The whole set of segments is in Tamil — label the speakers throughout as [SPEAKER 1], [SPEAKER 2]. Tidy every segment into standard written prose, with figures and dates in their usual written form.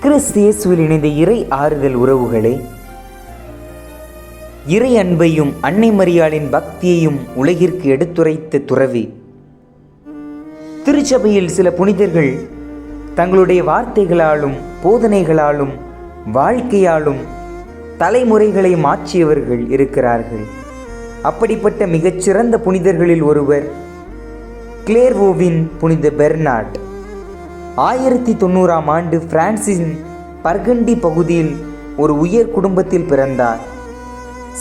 [SPEAKER 1] கிறிஸ்து இயேசுவில் இணைந்த இறை ஆறுதல் உறவுகளே, இறை அன்பையும் அன்னை மரியாளின் பக்தியையும் உலகிற்கு எடுத்துரைத்த துறவி, திருச்சபையில் சில புனிதர்கள் தங்களுடைய வார்த்தைகளாலும் போதனைகளாலும் வாழ்க்கையாலும் தலைமுறைகளை மாற்றியவர்கள் இருக்கிறார்கள். அப்படிப்பட்ட மிகச்சிறந்த புனிதர்களில் ஒருவர் கிளேர்வோவின் புனித பெர்னார்ட். 1090ஆம் ஆண்டு பிரான்சின் பர்கண்டி பகுதியில் ஒரு உயர் குடும்பத்தில் பிறந்தார்.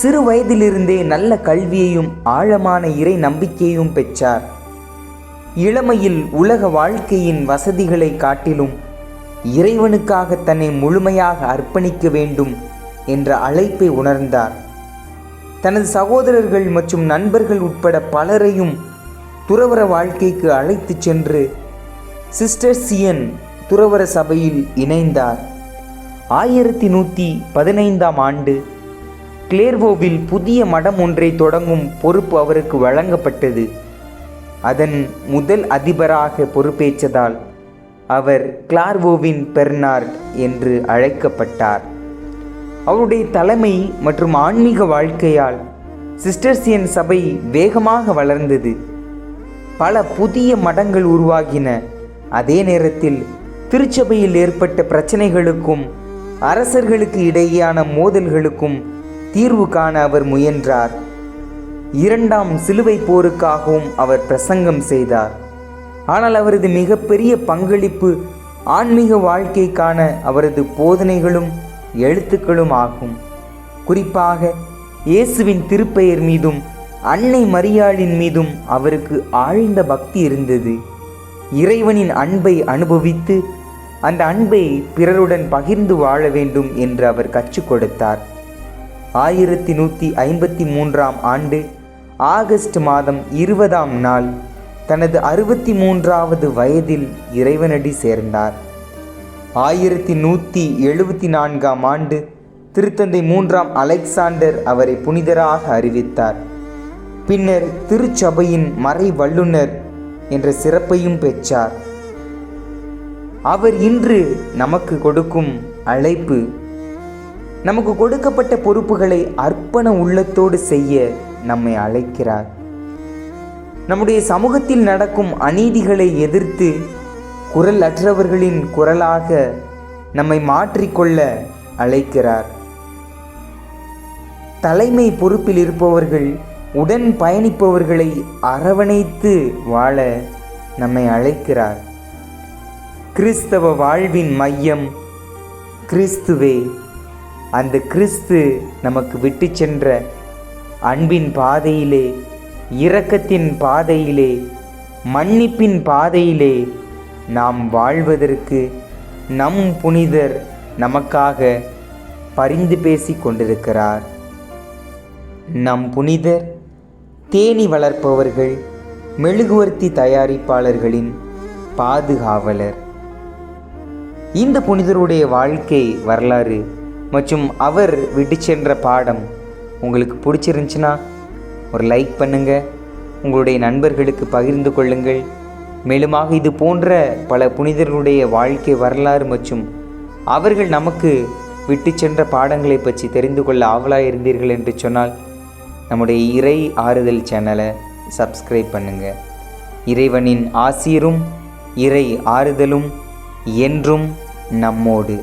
[SPEAKER 1] சிறு வயதிலிருந்தே நல்ல கல்வியையும் ஆழமான இறை நம்பிக்கையையும் பெற்றார். இளமையில் உலக வாழ்க்கையின் வசதிகளை காட்டிலும் இறைவனுக்காக தன்னை முழுமையாக அர்ப்பணிக்க வேண்டும் என்ற அழைப்பை உணர்ந்தார். தனது சகோதரர்கள் மற்றும் நண்பர்கள் உட்பட பலரையும் துறவற வாழ்க்கைக்கு அழைத்து சென்று சிஸ்டர்சியன் துறவற சபையில் இணைந்தார். 1115ஆம் ஆண்டு கிளேர்வோவில் புதிய மடம் ஒன்றை தொடங்கும் பொறுப்பு அவருக்கு வழங்கப்பட்டது. அதன் முதல் அதிபராக பொறுப்பேற்றதால் அவர் கிளார்வோவின் பெர்னார்ட் என்று அழைக்கப்பட்டார். அவருடைய தலைமை மற்றும் ஆன்மீக வாழ்க்கையால் சிஸ்டர்சியன் சபை வேகமாக வளர்ந்தது. பல புதிய மடங்கள் உருவாகின. அதே நேரத்தில் திருச்சபையில் ஏற்பட்ட பிரச்சனைகளுக்கும் அரசர்களுக்கு இடையேயான மோதல்களுக்கும் தீர்வு காண அவர் முயன்றார். 2ஆம் சிலுவை போருக்காகவும் அவர் பிரசங்கம் செய்தார். ஆனால் அவரது மிகப்பெரிய பங்களிப்பு ஆன்மீக வாழ்க்கைக்கான அவரது போதனைகளும் எழுத்துக்களும் ஆகும். குறிப்பாக இயேசுவின் திருப்பெயர் மீதும் அன்னை மரியாளின் மீதும் அவருக்கு ஆழ்ந்த பக்தி இருந்தது. இறைவனின் அன்பை அனுபவித்து அந்த அன்பை பிறருடன் பகிர்ந்து வாழ வேண்டும் என்று அவர் கற்றுக் கொடுத்தார். 1153ஆம் ஆண்டு ஆகஸ்ட் மாதம் 20ஆம் நாள் தனது 63வது வயதில் இறைவனடி சேர்ந்தார். 1174ஆம் ஆண்டு திருத்தந்தை 3ஆம் அலெக்சாண்டர் அவரை புனிதராக அறிவித்தார். பின்னர் திருச்சபையின் மறை வல்லுனர் என்ற சிறப்பையும் பெற்றார். அவர் இன்று நமக்கு கொடுக்கும் அழைப்பு, நமக்கு கொடுக்கப்பட்ட பொறுப்புகளை அர்ப்பண உள்ளத்தோடு செய்ய நம்மை அழைக்கிறார். நம்முடைய சமூகத்தில் நடக்கும் அநீதிகளை எதிர்த்து குரல் அற்றவர்களின் குரலாக நம்மை மாற்றிக்கொள்ள அழைக்கிறார். தலைமை பொறுப்பில் இருப்பவர்கள் உடன் பயணிப்பவர்களை அரவணைத்து வாழ நம்மை அழைக்கிறார். கிறிஸ்தவ வாழ்வின் மையம் கிறிஸ்துவே. அந்த கிறிஸ்து நமக்கு விட்டு சென்ற அன்பின் பாதையிலே, இரக்கத்தின் பாதையிலே, மன்னிப்பின் பாதையிலே நாம் வாழ்வதற்கு நம் புனிதர் நமக்காக பரிந்து பேசி கொண்டிருக்கிறார். நம் புனிதர் தேனீ வளர்ப்பவர்கள், மெழுகுவர்த்தி தயாரிப்பாளர்களின் பாதுகாவலர். இந்த புனிதருடைய வாழ்க்கை வரலாறு மற்றும் அவர் விட்டு சென்ற பாடம் உங்களுக்கு பிடிச்சிருந்துச்சுன்னா ஒரு லைக் பண்ணுங்கள், உங்களுடைய நண்பர்களுக்கு பகிர்ந்து கொள்ளுங்கள். மேலுமாக இது போன்ற பல புனிதர்களுடைய வாழ்க்கை வரலாறு மற்றும் அவர்கள் நமக்கு விட்டு சென்ற பாடங்களை பற்றி தெரிந்து கொள்ள ஆவலாக இருந்தீர்கள் என்று சொன்னால் நம்முடைய இறை ஆறுதல் சேனலை சப்ஸ்கிரைப் பண்ணுங்கள். இறைவனின் ஆசீரும் இறை ஆறுதலும் என்றும் நம்மோடு.